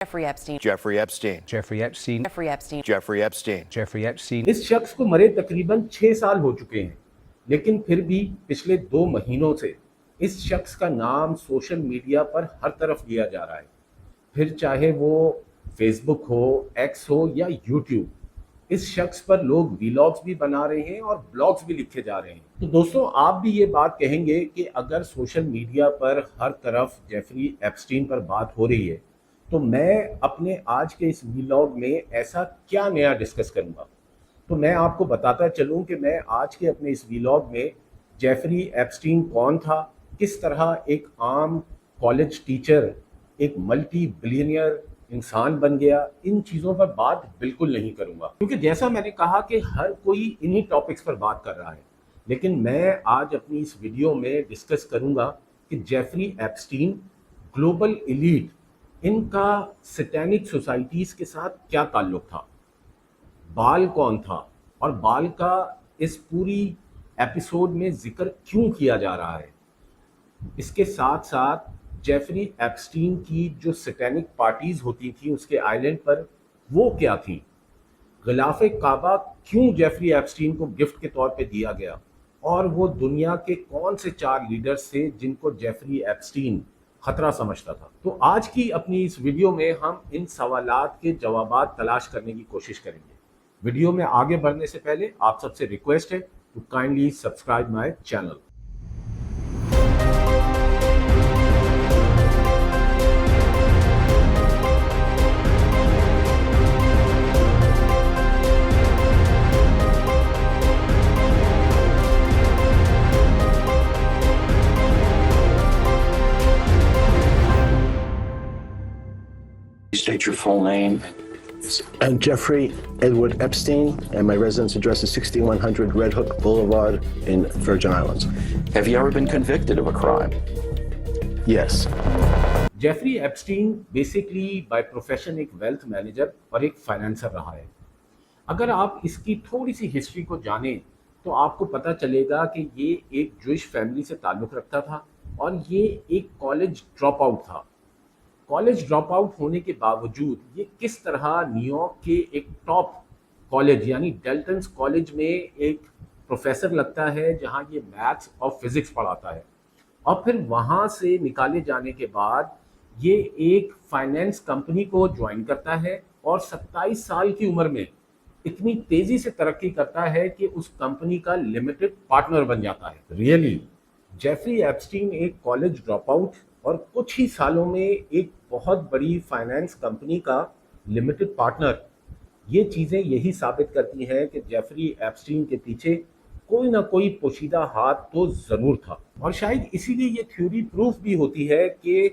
Jeffrey Epstein. Jeffrey Epstein. Jeffrey Epstein. Jeffrey Epstein. Jeffrey Epstein. Jeffrey Epstein. اس شخص کو مرے تقریباً 6 سال ہو چکے ہیں، لیکن پھر بھی پچھلے 2 مہینوں سے اس شخص کا نام سوشل میڈیا پر ہر طرف لیا جا رہا ہے، پھر چاہے وہ فیس بک ہو، ایکس ہو یا یوٹیوب۔ اس شخص پر لوگ ویلاگز بھی بنا رہے ہیں اور بلاگز بھی لکھے جا رہے ہیں۔ تو دوستوں، آپ بھی یہ بات کہیں گے کہ اگر سوشل میڈیا پر ہر طرف جیفری ایپسٹین پر بات ہو رہی ہے تو میں اپنے آج کے اس ویلاگ میں ایسا کیا نیا ڈسکس کروں گا؟ تو میں آپ کو بتاتا چلوں کہ میں آج کے اپنے اس ویلاگ میں جیفری ایپسٹین کون تھا، کس طرح ایک عام کالج ٹیچر ایک ملٹی بلینئر انسان بن گیا، ان چیزوں پر بات بالکل نہیں کروں گا، کیونکہ جیسا میں نے کہا کہ ہر کوئی انہی ٹاپکس پر بات کر رہا ہے۔ لیکن میں آج اپنی اس ویڈیو میں ڈسکس کروں گا کہ جیفری ایپسٹین، گلوبل ایلیٹ، ان کا سیٹینک سوسائٹیز کے ساتھ کیا تعلق تھا، بال کون تھا، اور بال کا اس پوری ایپیسوڈ میں ذکر کیوں کیا جا رہا ہے۔ اس کے ساتھ ساتھ جیفری ایپسٹین کی جو سیٹینک پارٹیز ہوتی تھیں اس کے آئیلینڈ پر، وہ کیا تھیں، غلاف کعبہ کیوں جیفری ایپسٹین کو گفٹ کے طور پہ دیا گیا، اور وہ دنیا کے کون سے 4 لیڈرز تھے جن کو جیفری ایپسٹین خطرہ سمجھتا تھا۔ تو آج کی اپنی اس ویڈیو میں ہم ان سوالات کے جوابات تلاش کرنے کی کوشش کریں گے۔ ویڈیو میں آگے بڑھنے سے پہلے آپ سب سے ریکویسٹ ہے to kindly subscribe my channel. State your full name. I'm Jeffrey Edward Epstein, and my residence address is 6100 Red Hook Boulevard in Virgin Islands. Have you ever been convicted of a crime? Yes. Jeffrey Epstein basically by profession ایک wealth manager اور ایک فائنینسر رہا ہے۔ اگر آپ اس کی تھوڑی سی history کو جانیں تو آپ کو پتہ چلے گا کہ یہ ایک جوئش فیملی سے تعلق رکھتا تھا، اور یہ ایک کالج ڈراپ آؤٹ تھا۔ کالج ڈراپ آؤٹ ہونے کے باوجود یہ کس طرح نیو یارک کے ایک ٹاپ کالج یعنی ڈیلٹنز کالج میں ایک پروفیسر لگتا ہے جہاں یہ میتھس اور فزکس پڑھاتا ہے، اور پھر وہاں سے نکالے جانے کے بعد یہ ایک فائنینس کمپنی کو جوائن کرتا ہے، اور 27 سال کی عمر میں اتنی تیزی سے ترقی کرتا ہے کہ اس کمپنی کا لمیٹڈ پارٹنر بن جاتا ہے۔ ریئلی جیفری ایپسٹین ایک کالج ڈراپ آؤٹ اور کچھ ہی سالوں میں ایک بہت بڑی فائنینس کمپنی کا لمیٹڈ پارٹنر، یہ چیزیں یہی ثابت کرتی ہیں کہ جیفری ایپسٹین کے پیچھے کوئی نہ کوئی پوشیدہ ہاتھ تو ضرور تھا۔ اور شاید اسی لیے یہ تھیوری پروف بھی ہوتی ہے کہ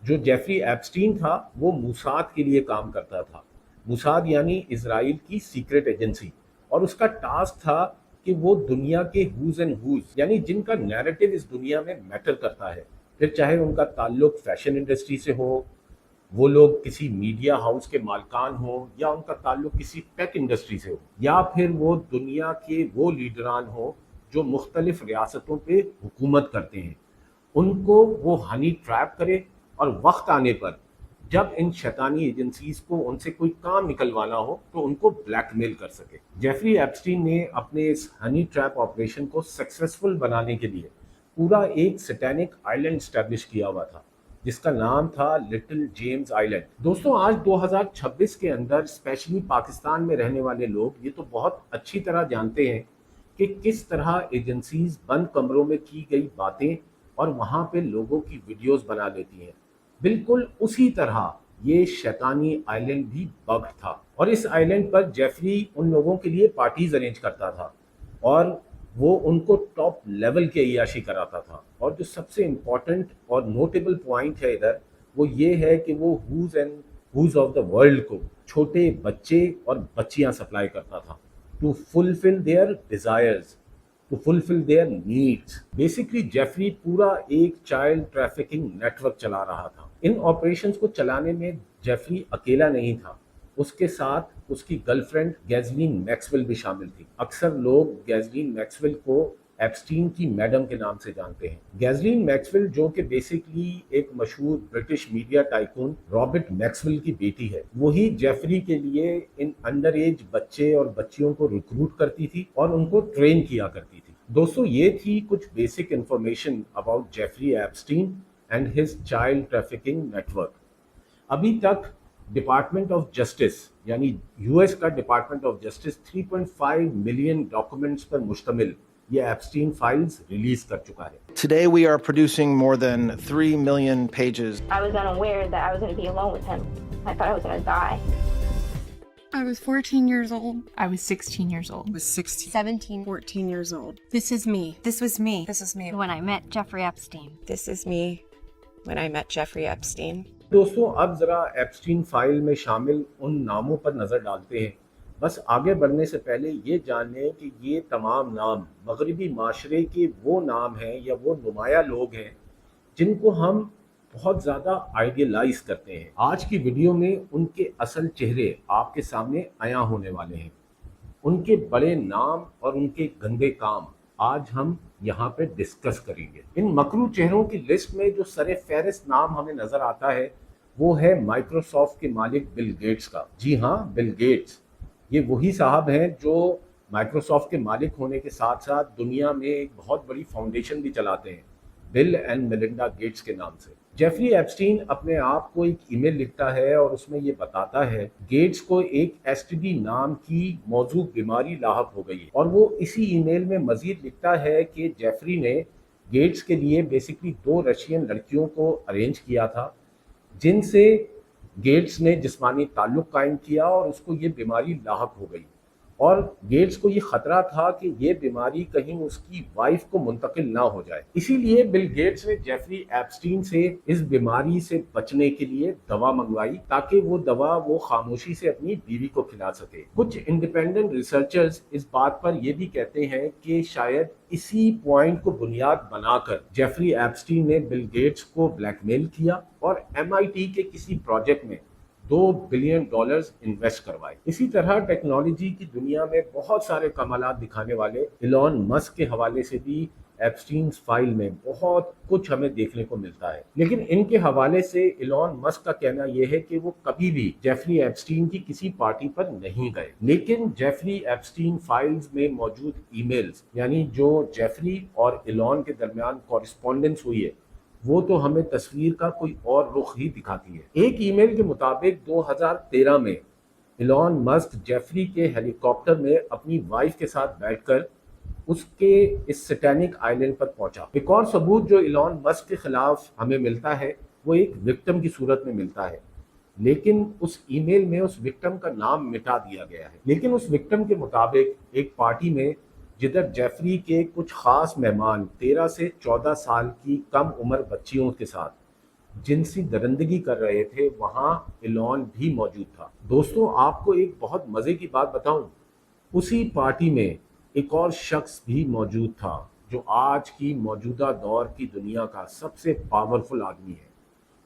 جو جیفری ایپسٹین تھا وہ موساد کے لیے کام کرتا تھا۔ موساد یعنی اسرائیل کی سیکرٹ ایجنسی، اور اس کا ٹاسک تھا کہ وہ دنیا کے ہوز اینڈ ہوز یعنی جن کا نیریٹو اس دنیا میں میٹر کرتا ہے، پھر چاہے ان کا تعلق فیشن انڈسٹری سے ہو، وہ لوگ کسی میڈیا ہاؤس کے مالکان ہوں، یا ان کا تعلق کسی ٹیک انڈسٹری سے ہو، یا پھر وہ دنیا کے وہ لیڈران ہوں جو مختلف ریاستوں پہ حکومت کرتے ہیں، ان کو وہ ہنی ٹریپ کرے، اور وقت آنے پر جب ان شیطانی ایجنسیز کو ان سے کوئی کام نکلوانا ہو تو ان کو بلیک میل کر سکے۔ جیفری ایپسٹین نے اپنے اس ہنی ٹریپ آپریشن کو سکسیسفل بنانے کے لیے پورا ایک سیٹینک آئیلینڈ اسٹیبلش کیا ہوا تھا جس کا نام تھا لٹل جیمز آئیلینڈ۔ دوستوں، آج 2026 کے اندر اسپیشلی پاکستان میں رہنے والے لوگ یہ تو بہت اچھی طرح جانتے ہیں کہ کس طرح ایجنسیز بند کمروں میں کی گئی باتیں اور وہاں پہ لوگوں کی ویڈیوز بنا لیتی ہیں۔ بالکل اسی طرح یہ شیطانی آئیلینڈ بھی بگڈ تھا، اور اس آئیلینڈ پر جیفری ان لوگوں کے لیے پارٹیز ارینج کرتا تھا، اور وہ ان کو ٹاپ لیول کے عیاشی کراتا تھا۔ اور جو سب سے امپورٹنٹ اور نوٹیبل پوائنٹ ہے ادھر، وہ یہ ہے کہ وہ who's and who's of the world کو چھوٹے بچے اور بچیاں سپلائی کرتا تھا to fulfil their desires, to fulfil their needs. Basically Jeffrey پورا ایک چائلڈ ٹریفکنگ نیٹ ورک چلا رہا تھا۔ ان آپریشنز کو چلانے میں جیفری اکیلا نہیں تھا، اس کے ساتھ اس کی گرل فرینڈ گیزلین میکسویل بھی شامل تھی۔ اکثر لوگ گیزلین میکسویل کو ایپسٹین کی میڈم کے نام سے جانتے ہیں. گیزلین میکسویل جو کہ بیسکلی ایک مشہور British media tycoon Robert Maxwell کی بیٹی ہے, وہی جیفری کے لیے ان انڈر ایج بچے اور بچیوں کو ریکروٹ کرتی تھی اور ان کو ٹرین کیا کرتی تھی. دوستو یہ تھی کچھ basic information about Jeffrey Epstein and his child trafficking network. ابھی تک ڈپارٹمنٹ آف جسٹس یعنی یو ایس کا department of justice 3.5 million documents پر مشتمل یہ ایپسٹین فائلز ریلیز کر چکا ہے. Today we are producing more than 3 million pages. I was unaware that I was going to be alone with him. I thought I was going to die. I was 14 years old. I was 16 years old. I was 16. 17. 14 years old. This is me. This was me. This is me. When I met Jeffrey Epstein. This is me when I met Jeffrey Epstein. دوستو اب ذرا Epstein file میں شامل ان ناموں پر نظر ڈالتے ہیں. بس آگے بڑھنے سے پہلے یہ جان لیں کہ یہ تمام نام مغربی معاشرے کے وہ نام ہیں یا وہ نمایاں لوگ ہیں جن کو ہم بہت زیادہ آئیڈیلائز کرتے ہیں. آج کی ویڈیو میں ان کے اصل چہرے آپ کے سامنے عیاں ہونے والے ہیں. ان کے بڑے نام اور ان کے گندے کام آج ہم یہاں پہ ڈسکس کریں گے. ان مکروہ چہروں کی لسٹ میں جو سر فہرست نام ہمیں نظر آتا ہے وہ ہے مائکروسافٹ کے مالک بل گیٹس کا. جی ہاں, بل گیٹس یہ وہی صاحب ہیں جو مائکروسافٹ کے مالک ہونے کے ساتھ ساتھ دنیا میں ایک بہت بڑی فاؤنڈیشن بھی چلاتے ہیں, بل اینڈ میلنڈا گیٹس کے نام سے. جیفری ایپسٹین اپنے آپ کو ایک ای میل لکھتا ہے اور اس میں یہ بتاتا ہے گیٹس کو ایک ایس ٹی ڈی نام کی موضوع بیماری لاحق ہو گئی ہے, اور وہ اسی ای میل میں مزید لکھتا ہے کہ جیفری نے گیٹس کے لیے بیسکلی 2 رشین لڑکیوں کو ارینج کیا تھا جن سے گیٹس نے جسمانی تعلق قائم کیا اور اس کو یہ بیماری لاحق ہو گئی, اور گیٹس کو یہ خطرہ تھا کہ یہ بیماری کہیں اس کی وائف کو منتقل نہ ہو جائے. اسی لیے بل گیٹس نے جیفری ایپسٹین سے اس بیماری سے بچنے کے لیے دوا منگوائی تاکہ وہ دوا وہ خاموشی سے اپنی بیوی کو کھلا سکے. کچھ انڈیپینڈنٹ ریسرچرز اس بات پر یہ بھی کہتے ہیں کہ شاید اسی پوائنٹ کو بنیاد بنا کر جیفری ایپسٹین نے بل گیٹس کو بلیک میل کیا اور MIT کے کسی پروجیکٹ میں $2 بلین انویسٹ کروائے. اسی طرح ٹیکنالوجی کی دنیا میں بہت سارے کمالات دکھانے والے ایلون مسک کے حوالے سے بھی ایپسٹین فائل میں بہت کچھ ہمیں دیکھنے کو ملتا ہے. لیکن ان کے حوالے سے ایلون مسک کا کہنا یہ ہے کہ وہ کبھی بھی جیفری ایپسٹین کی کسی پارٹی پر نہیں گئے. لیکن جیفری ایپسٹین فائلز میں موجود ای میلز یعنی جو جیفری اور ایلون کے درمیان کورسپونڈنس ہوئی ہے وہ تو ہمیں تصویر کا کوئی اور رخ ہی دکھاتی ہے. ایک ای میل کے مطابق 2013 میں ایلون مسک جیفری کے ہیلی کاپٹر میں اپنی وائف کے ساتھ بیٹھ کر اس کے اس سٹینک آئیلینڈ پر پہنچا. ایک اور ثبوت جو ایلون مسک کے خلاف ہمیں ملتا ہے وہ ایک وکٹم کی صورت میں ملتا ہے, لیکن اس ای میل میں اس وکٹم کا نام مٹا دیا گیا ہے. لیکن اس وکٹم کے مطابق ایک پارٹی میں جدھر جیفری کے کچھ خاص مہمان 13 سے 14 سال کی کم عمر بچیوں کے ساتھ جنسی درندگی کر رہے تھے وہاں ایلون بھی موجود تھا. دوستوں آپ کو ایک بہت مزے کی بات بتاؤں, اسی پارٹی میں ایک اور شخص بھی موجود تھا جو آج کی موجودہ دور کی دنیا کا سب سے پاورفل آدمی ہے,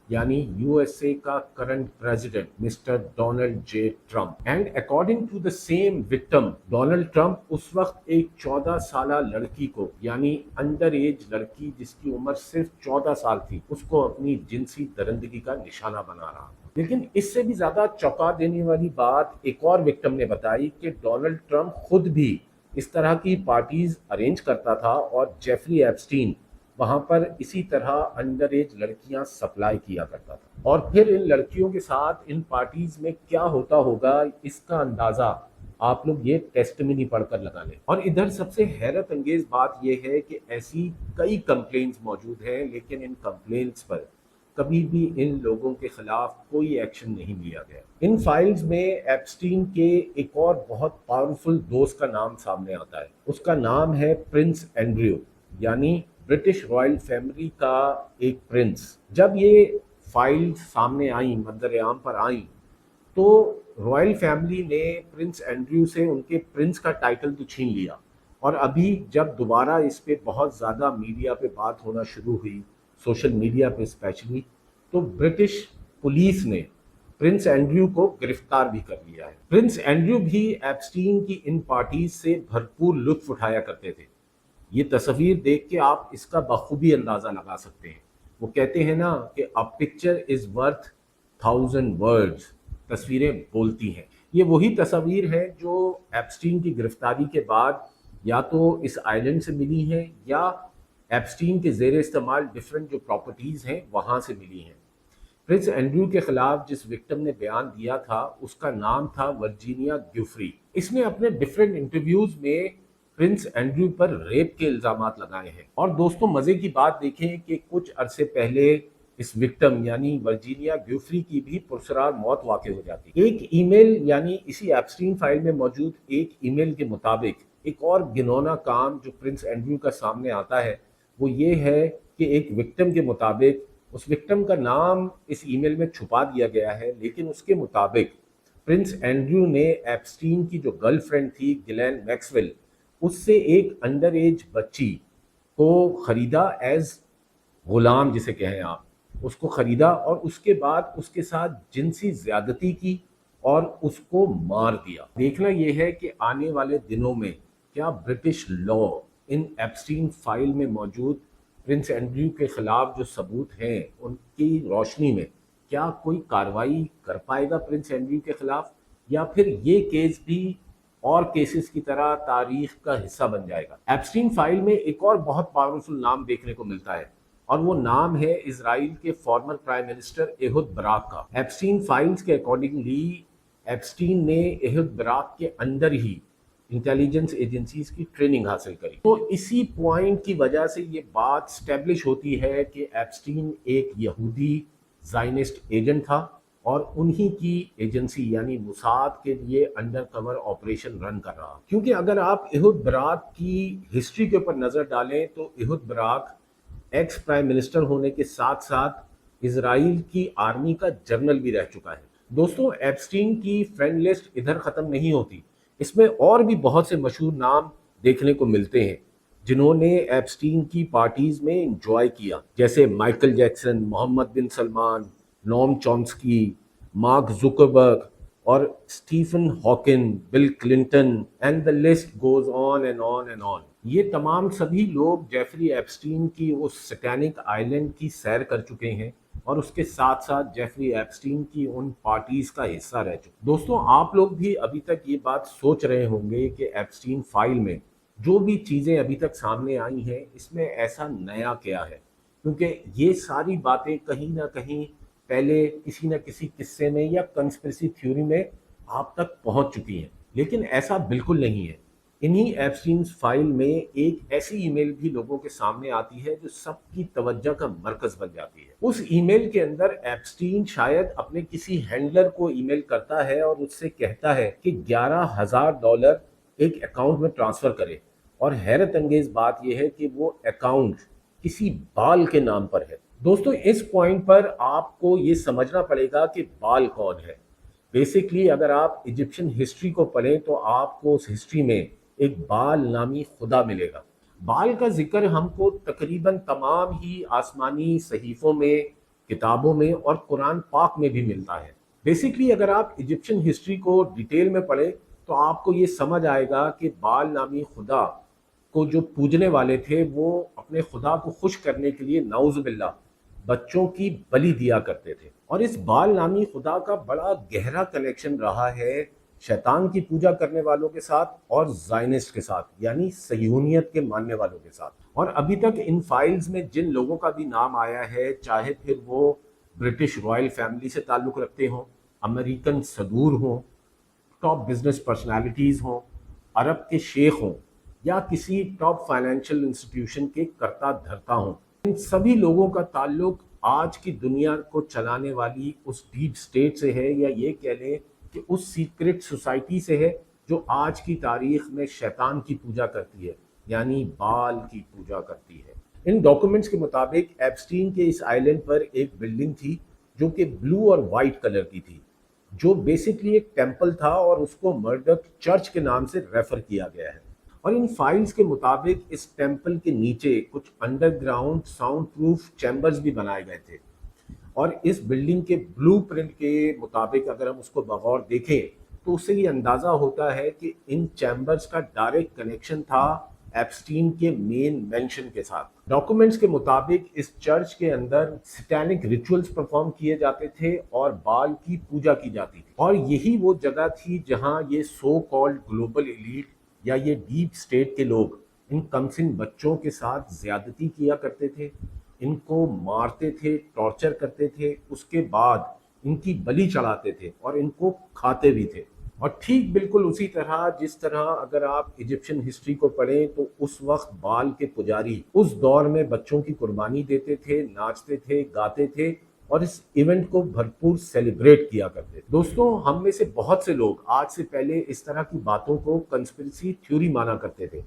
یعنی USA کا current president mister Donald J Trump. And according to the same victim Donald Trump اس وقت ایک 14 سالہ لڑکی کو یعنی انڈر ایج لڑکی جس کی عمر صرف 14 سال تھی اس کو اپنی جنسی درندگی کا نشانہ بنا رہا. لیکن اس سے بھی زیادہ چونکا دینے والی بات ایک اور وکٹم نے بتائی کہ ڈونلڈ ٹرمپ خود بھی اس طرح کی پارٹیز ارینج کرتا تھا اور جیفری ایپسٹین وہاں پر اسی طرح انڈر ایج لڑکیاں سپلائی کیا کرتا تھا. اور پھر ان لڑکیوں کے ساتھ ان پارٹیز میں کیا ہوتا ہوگا اس کا اندازہ آپ لوگ یہ ٹیسٹمنی پڑھ کر لگا لیں. اور ادھر سب سے حیرت انگیز بات یہ ہے کہ ایسی کئی کمپلینٹس موجود ہیں لیکن ان کمپلینٹس پر کبھی بھی ان لوگوں کے خلاف کوئی ایکشن نہیں لیا گیا. ان فائلز میں ایپسٹین کے ایک اور بہت پاورفل دوست کا نام سامنے آتا ہے. اس کا نام ہے پرنس اینڈریو یعنی برٹش رائل فیملی کا ایک پرنس. جب یہ فائل سامنے آئیں منظر عام پر آئیں تو رائل فیملی نے پرنس اینڈریو سے ان کے پرنس کا ٹائٹل تو چھین لیا, اور ابھی جب دوبارہ اس پہ بہت زیادہ میڈیا پہ بات ہونا شروع ہوئی, سوشل میڈیا پہ اسپیشلی, تو برٹش پولیس نے پرنس اینڈریو کو گرفتار بھی کر لیا ہے. پرنس اینڈریو بھی ایپسٹین کی ان پارٹیز سے بھرپور لطف اٹھایا کرتے تھے. یہ تصویر دیکھ کے آپ اس کا بخوبی اندازہ لگا سکتے ہیں. وہ کہتے ہیں نا کہ a picture is worth 1000 words. تصویریں بولتی ہیں. یہ وہی تصاویر ہیں جو ایپسٹین کی گرفتاری کے بعد یا تو اس آئیلینڈ سے ملی ہیں یا ایپسٹین کے زیر استعمال ڈفرینٹ جو پراپرٹیز ہیں وہاں سے ملی ہیں. پرنس اینڈریو کے خلاف جس وکٹم نے بیان دیا تھا اس کا نام تھا ورجینیا گیوفری. اس نے اپنے ڈفرینٹ انٹرویوز میں پرنس اینڈریو پر ریپ کے الزامات لگائے ہیں. اور دوستوں مزے کی بات دیکھیں کہ کچھ عرصے پہلے اس وکٹم یعنی ورجینیا گیوفری کی بھی پرسرار موت واقع ہو جاتی. ایک ای میل یعنی اسی ایپسٹین فائل میں موجود ایک ای میل کے مطابق ایک اور گنونا کام جو پرنس اینڈریو کا سامنے آتا ہے وہ یہ ہے کہ ایک وکٹم کے مطابق اس وکٹم کا نام اس ای میل میں چھپا دیا گیا ہے، لیکن اس کے مطابق پرنس اینڈریو نے ایپسٹین کی جو گرل فرینڈ تھی گلین میکسویل اس سے ایک انڈر ایج بچی کو خریدا ایز غلام جسے کہیں آپ، اس کو خریدا اور اس کے بعد اس کے ساتھ جنسی زیادتی کی اور اس کو مار دیا. دیکھنا یہ ہے کہ آنے والے دنوں میں کیا برٹش لا ان ایپسٹین فائل میں موجود پرنس اینڈریو کے خلاف جو ثبوت ہیں ان کی روشنی میں کیا کوئی کارروائی کر پائے گا پرنس اینڈریو کے خلاف، یا پھر یہ کیس بھی اور کیسز کی طرح تاریخ کا حصہ بن جائے گا. ایپسٹین فائل میں ایک اور بہت پاورفل نام دیکھنے کو ملتا ہے اور وہ نام ہے اسرائیل کے former prime minister Ehud Barak کا. ایپسٹین فائلز کے اکارڈنگلی ایپسٹین نے ایہود براک کے اندر ہی انٹیلیجنس ایجنسیز کی ٹریننگ حاصل کری. تو اسی پوائنٹ کی وجہ سے یہ بات اسٹیبلش ہوتی ہے کہ ایپسٹین ایک یہودی زائنسٹ ایجنٹ تھا اور انہی کی ایجنسی یعنی موساد کے لیے انڈر کور آپریشن رن کر رہا. کیونکہ اگر آپ ایہود براک کی ہسٹری کے اوپر نظر ڈالیں تو Ehud Barak ex prime minister ہونے کے ساتھ ساتھ اسرائیل کی آرمی کا جنرل بھی رہ چکا ہے. دوستوں ایپسٹین کی فرینڈ لسٹ ادھر ختم نہیں ہوتی، اس میں اور بھی بہت سے مشہور نام دیکھنے کو ملتے ہیں جنہوں نے ایپسٹین کی پارٹیز میں انجوائے کیا، جیسے Michael Jackson, Mohammed bin Salman, Noam Chomsky, Mark Zuckerberg اور Stephen Hawking, Bill Clinton and the list goes on and on and on. یہ تمام سبھی لوگ جیفری ایپسٹین کی اس سٹینک آئیلینڈ کی سیر کر چکے ہیں اور اس کے ساتھ ساتھ جیفری ایپسٹین کی ان پارٹیز کا حصہ رہ چکے. دوستوں آپ لوگ بھی ابھی تک یہ بات سوچ رہے ہوں گے کہ ایپسٹین فائل میں جو بھی چیزیں ابھی تک سامنے آئی ہیں اس میں ایسا نیا کیا ہے، کیونکہ یہ ساری باتیں کہیں نہ کہیں پہلے کسی نہ کسی قصے میں یا کنسپریسی تھیوری میں آپ تک پہنچ چکی ہیں، لیکن ایسا بالکل نہیں ہے. انہی ایپسٹین فائل میں ایک ایسی ای میل بھی لوگوں کے سامنے آتی ہے جو سب کی توجہ کا مرکز بن جاتی ہے. اس ای میل کے اندر ایپسٹین شاید اپنے کسی ہینڈلر کو ای میل کرتا ہے اور اس سے کہتا ہے کہ $11,000 ایک اکاؤنٹ میں ٹرانسفر کرے، اور حیرت انگیز بات یہ ہے کہ وہ اکاؤنٹ کسی بال کے نام پر ہے. دوستوں اس پوائنٹ پر آپ کو یہ سمجھنا پڑے گا کہ بال کون ہے. بیسکلی اگر آپ ایجپشن ہسٹری کو پڑھیں تو آپ کو اس ہسٹری میں ایک بال نامی خدا ملے گا. بال کا ذکر ہم کو تقریباً تمام ہی آسمانی صحیفوں میں، کتابوں میں اور قرآن پاک میں بھی ملتا ہے. بیسکلی اگر آپ ایجپشن ہسٹری کو ڈیٹیل میں پڑھیں تو آپ کو یہ سمجھ آئے گا کہ بال نامی خدا کو جو پوجنے والے تھے وہ اپنے خدا کو خوش کرنے کے لیے نعوذ باللہ بچوں کی بلی دیا کرتے تھے. اور اس بال نامی خدا کا بڑا گہرا کنیکشن رہا ہے شیطان کی پوجا کرنے والوں کے ساتھ اور زائنسٹ کے ساتھ یعنی صہیونیت کے ماننے والوں کے ساتھ. اور ابھی تک ان فائلز میں جن لوگوں کا بھی نام آیا ہے، چاہے پھر وہ برٹش رائل فیملی سے تعلق رکھتے ہوں، امریکن صدور ہوں، ٹاپ بزنس پرسنالٹیز ہوں، عرب کے شیخ ہوں یا کسی ٹاپ فائنینشیل انسٹیٹیوشن کے کرتا دھرتا ہوں، ان سبھی لوگوں کا تعلق آج کی دنیا کو چلانے والی اس ڈیپ اسٹیٹ سے ہے، یا یہ کہہ لیں کہ اس سیکرٹ سوسائٹی سے ہے جو آج کی تاریخ میں شیطان کی پوجا کرتی ہے یعنی بال کی پوجا کرتی ہے. ان ڈاکومنٹس کے مطابق ایپسٹین کے اس آئیلینڈ پر ایک بلڈنگ تھی جو کہ بلو اور وائٹ کلر کی تھی، جو بیسکلی ایک ٹیمپل تھا اور اس کو مرڈک چرچ کے نام سے ریفر کیا گیا ہے. اور ان فائلز کے مطابق اس ٹیمپل کے نیچے کچھ under ground sound proof chambers بھی بنائے گئے تھے. اور اس بلڈنگ کے بلو پرنٹ کے مطابق اگر ہم اس کو بغور دیکھیں تو اس سے یہ اندازہ ہوتا ہے کہ ان چیمبرز کا ڈائریکٹ کنیکشن تھا ایپسٹین کے مین مینشن کے ساتھ. ڈاکومنٹس کے مطابق اس چرچ کے اندر سٹینک ریچولز پرفارم کیے جاتے تھے اور بال کی پوجا کی جاتی تھی, اور یہی وہ جگہ تھی جہاں یہ سو کالڈ گلوبل ایلیٹ یا یہ ڈیپ اسٹیٹ کے لوگ ان کمسن بچوں کے ساتھ زیادتی کیا کرتے تھے, ان کو مارتے تھے, ٹارچر کرتے تھے, اس کے بعد ان کی بلی چڑھاتے تھے اور ان کو کھاتے بھی تھے. اور ٹھیک بالکل اسی طرح جس طرح اگر آپ ایجپشن ہسٹری کو پڑھیں تو اس وقت بال کے پجاری اس دور میں بچوں کی قربانی دیتے تھے, ناچتے تھے, گاتے تھے اور اس ایونٹ کو بھرپور سیلیبریٹ کیا کرتے تھے. دوستوں, ہم میں سے بہت سے لوگ آج سے پہلے اس طرح کی باتوں کو کنسپریسی تھیوری مانا کرتے تھے,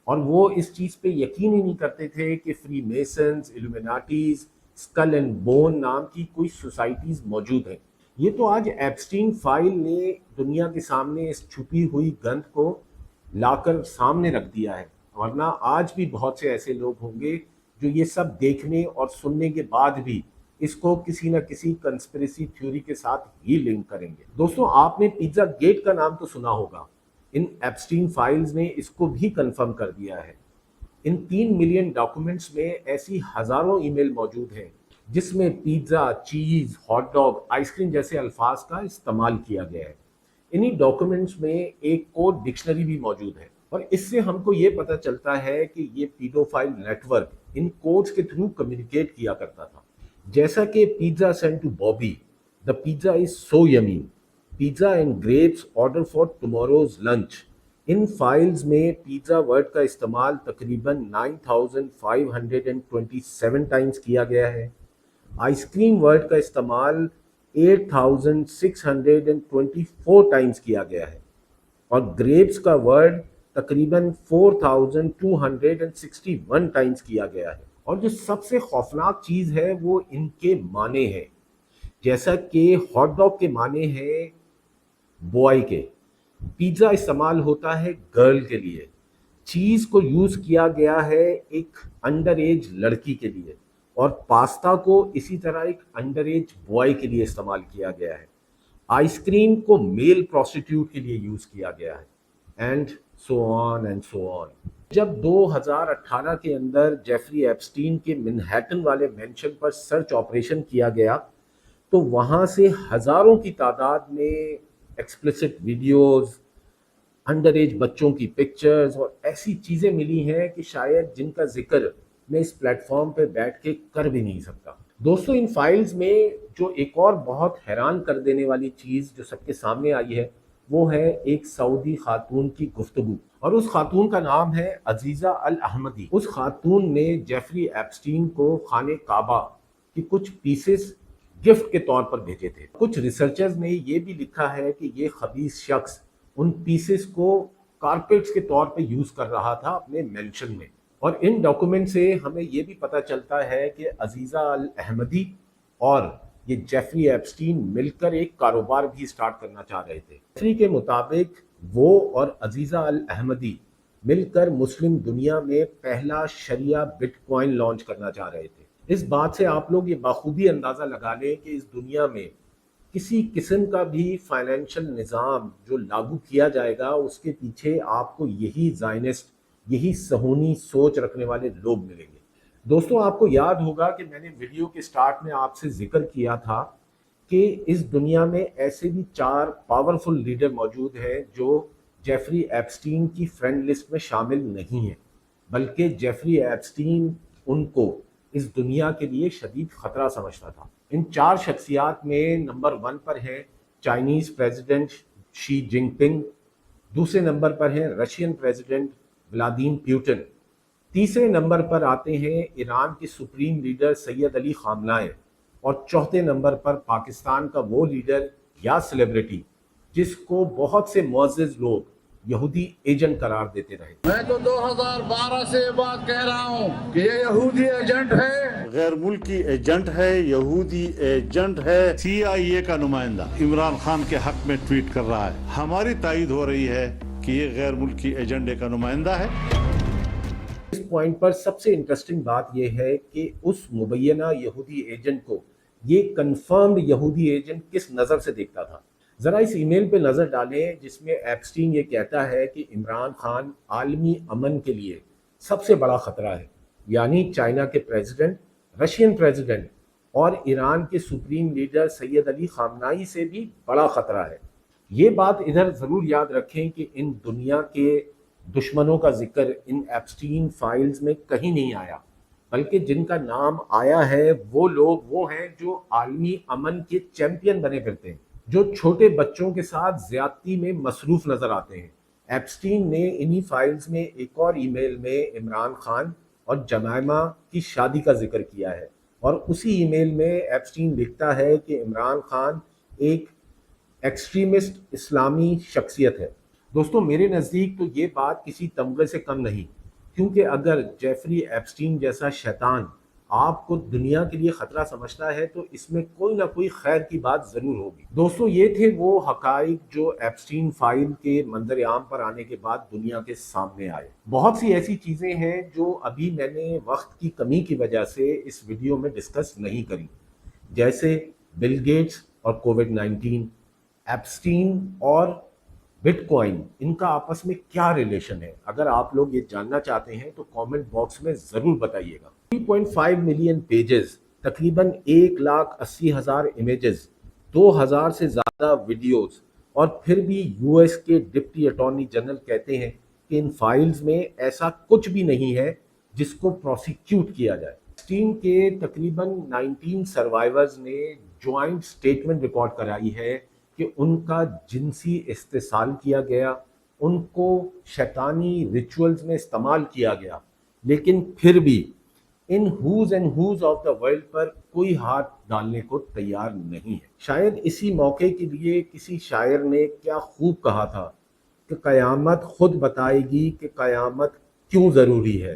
اور وہ اس چیز پہ یقین ہی نہیں کرتے تھے کہ freemasons, Illuminatis, skull and bone نام کی کوئی سوسائٹیز موجود ہیں. یہ تو آج ایپسٹین فائل نے دنیا کے سامنے اس چھپی ہوئی گند کو لا کر سامنے رکھ دیا ہے, ورنہ آج بھی بہت سے ایسے لوگ ہوں گے جو یہ سب دیکھنے اور سننے کے بعد بھی اس کو کسی نہ کسی کنسپریسی تھیوری کے ساتھ ہی لنک کریں گے. دوستوں, آپ نے پیزا گیٹ کا نام تو سنا ہوگا. ان ایپسٹین فائلز نے اس کو بھی کنفرم کر دیا ہے. ان 3 ملین ڈاکومنٹس میں ایسی ہزاروں ای میل موجود ہیں جس میں پیزا, چیز, ہاٹ ڈاگ, آئس کریم جیسے الفاظ کا استعمال کیا گیا ہے. انہی ڈاکومنٹس میں ایک کوڈ ڈکشنری بھی موجود ہے, اور اس سے ہم کو یہ پتہ چلتا ہے کہ یہ پیڈوفائل نیٹ ورک ان کوڈز کے تھرو کمیونیکیٹ کیا کرتا تھا. جیسا کہ pizza send to Bobby, the pizza is so yummy, pizza and grapes order for tomorrow's lunch. ان فائلز میں پیزا ورڈ کا استعمال تقریباً 9527 ٹائمز کیا گیا ہے. آئس کریم ورڈ کا استعمال 8624 ٹائمز کیا گیا ہے, اور گریپس کا ورڈ تقریباً 4261 ٹائمز کیا گیا ہے. اور جو سب سے خوفناک چیز ہے وہ ان کے معنی ہے. جیسا کہ ہاٹ ڈاگ کے معنی ہے بوائے کے, پیزا استعمال ہوتا ہے گرل کے لیے, چیز کو یوز کیا گیا ہے ایک انڈر ایج لڑکی کے لیے, اور پاستا کو اسی طرح ایک انڈر ایج بوائے کے لیے استعمال کیا گیا ہے. آئس کریم کو میل پروسٹیٹیوٹ کے لیے یوز کیا گیا ہے, and so on and so آن. جب 2018 کے اندر جیفری ایپسٹین کے منہیٹن والے مینشن پر سرچ آپریشن کیا گیا تو وہاں سے ہزاروں کی تعداد میں ایکسپلسٹ ویڈیوز, انڈر ایج بچوں کی پکچرز اور ایسی چیزیں ملی ہیں کہ شاید جن کا ذکر میں اس پلیٹ فارم پہ بیٹھ کے کر بھی نہیں سکتا. دوستوں, ان فائلز میں جو ایک اور بہت حیران کر دینے والی چیز جو سب کے سامنے آئی ہے وہ ہے ایک سعودی خاتون کی گفتگو, اور اس خاتون کا نام ہے عزیزہ الاحمدی. اس خاتون نے جیفری ایپسٹین کو خانہ کعبہ کی کچھ پیسز گفٹ کے طور پر بھیجے تھے. کچھ ریسرچرز نے یہ بھی لکھا ہے کہ یہ خبیث شخص ان پیسز کو کارپیٹس کے طور پہ یوز کر رہا تھا اپنے مینشن میں. اور ان ڈاکومنٹ سے ہمیں یہ بھی پتہ چلتا ہے کہ عزیزہ الاحمدی اور یہ جیفری ایپسٹین مل کر ایک کاروبار بھی سٹارٹ کرنا چاہ رہے تھے. جیفری کے مطابق وہ اور عزیزہ الاحمدی مل کر مسلم دنیا میں پہلا شریعہ بٹ کوائن لانچ کرنا چاہ رہے تھے. اس بات سے آپ لوگ یہ بخوبی اندازہ لگا لیں کہ اس دنیا میں کسی قسم کا بھی فائنینشیل نظام جو لاگو کیا جائے گا اس کے پیچھے آپ کو یہی زائنسٹ, یہی صہیونی سوچ رکھنے والے لوگ ملیں گے. دوستوں, آپ کو یاد ہوگا کہ میں نے ویڈیو کے سٹارٹ میں آپ سے ذکر کیا تھا کہ اس دنیا میں ایسے بھی 4 پاورفل لیڈر موجود ہیں جو جیفری ایپسٹین کی فرینڈ لسٹ میں شامل نہیں ہیں, بلکہ جیفری ایپسٹین ان کو اس دنیا کے لیے شدید خطرہ سمجھتا تھا. ان 4 شخصیات میں نمبر 1 پر ہیں چائنیز پریزیڈنٹ شی جنگ پنگ, دوسرے نمبر پر ہیں رشین پریزیڈنٹ ولادیمیر پیوٹن, تیسرے نمبر پر آتے ہیں ایران کے سپریم لیڈر سید علی خامنہ, اور چوتھے نمبر پر پاکستان کا وہ لیڈر یا سیلیبریٹی جس کو بہت سے معزز لوگ یہودی ایجنٹ قرار دیتے رہے. میں تو 2012 سے یہ بات کہہ رہا ہوں کہ یہ یہودی ایجنٹ ہے, غیر ملکی ایجنٹ ہے, یہودی ایجنٹ ہے. CIA کا نمائندہ عمران خان کے حق میں ٹویٹ کر رہا ہے. ہماری تائید ہو رہی ہے کہ یہ غیر ملکی ایجنڈے کا نمائندہ ہے. اس پوائنٹ پر سب سے انٹرسٹنگ بات یہ ہے کہ اس مبینہ یہودی ایجنٹ کو یہ کنفرمڈ یہودی ایجنٹ کس نظر سے دیکھتا تھا. ذرا اس ای میل پہ نظر ڈالیں جس میں ایپسٹین یہ کہتا ہے کہ عمران خان عالمی امن کے لیے سب سے بڑا خطرہ ہے، یعنی چائنا کے پریزیڈنٹ، رشین پریزیڈنٹ اور ایران کے سپریم لیڈر سید علی خامنائی سے بھی بڑا خطرہ ہے۔ یہ بات ادھر ضرور یاد رکھیں کہ ان دنیا کے دشمنوں کا ذکر ان ایپسٹین فائلز میں کہیں نہیں آیا، بلکہ جن کا نام آیا ہے وہ لوگ وہ ہیں جو عالمی امن کے چیمپئن بنے پھرتے ہیں، جو چھوٹے بچوں کے ساتھ زیادتی میں مصروف نظر آتے ہیں۔ ایپسٹین نے انہی فائلز میں ایک اور ای میل میں عمران خان اور جمائمہ کی شادی کا ذکر کیا ہے، اور اسی ای میل میں ایپسٹین لکھتا ہے کہ عمران خان ایک ایکسٹریمسٹ اسلامی شخصیت ہے۔ دوستوں میرے نزدیک تو یہ بات کسی تمغے سے کم نہیں، کیونکہ اگر جیفری ایپسٹین جیسا شیطان آپ کو دنیا کے لیے خطرہ سمجھتا ہے تو اس میں کوئی نہ کوئی خیر کی بات ضرور ہوگی۔ دوستوں یہ تھے وہ حقائق جو ایپسٹین فائل کے منظر عام پر آنے کے بعد دنیا کے سامنے آئے۔ بہت سی ایسی چیزیں ہیں جو ابھی میں نے وقت کی کمی کی وجہ سے اس ویڈیو میں ڈسکس نہیں کری، جیسے بل گیٹس اور کووڈ-19، ایپسٹین اور بٹ کوائن، ان کا آپس میں کیا ریلیشن ہے؟ اگر آپ لوگ یہ جاننا چاہتے ہیں تو کامنٹ باکس میں ضرور بتائیے گا۔ 3.5 ملین پیجز، تقریباً 1,80,000 امیجز، 2,000 سے زیادہ ویڈیوز، اور پھر بھی یو ایس کے ڈپٹی اٹارنی جنرل کہتے ہیں کہ ان فائلز میں ایسا کچھ بھی نہیں ہے جس کو پروسیکیوٹ کیا جائے۔ ایپسٹین کے تقریباً 19 سروائیورز نے جوائنٹ سٹیٹمنٹ ریکارڈ کرائی ہے کہ ان کا جنسی استحصال کیا گیا، ان کو شیطانی ریچولز میں استعمال کیا گیا، لیکن پھر بھی ان who's and who's of the world پر کوئی ہاتھ ڈالنے کو تیار نہیں ہے۔ شاید اسی موقع کے لیے کسی شاعر نے کیا خوب کہا تھا کہ قیامت خود بتائے گی کہ قیامت کیوں ضروری ہے۔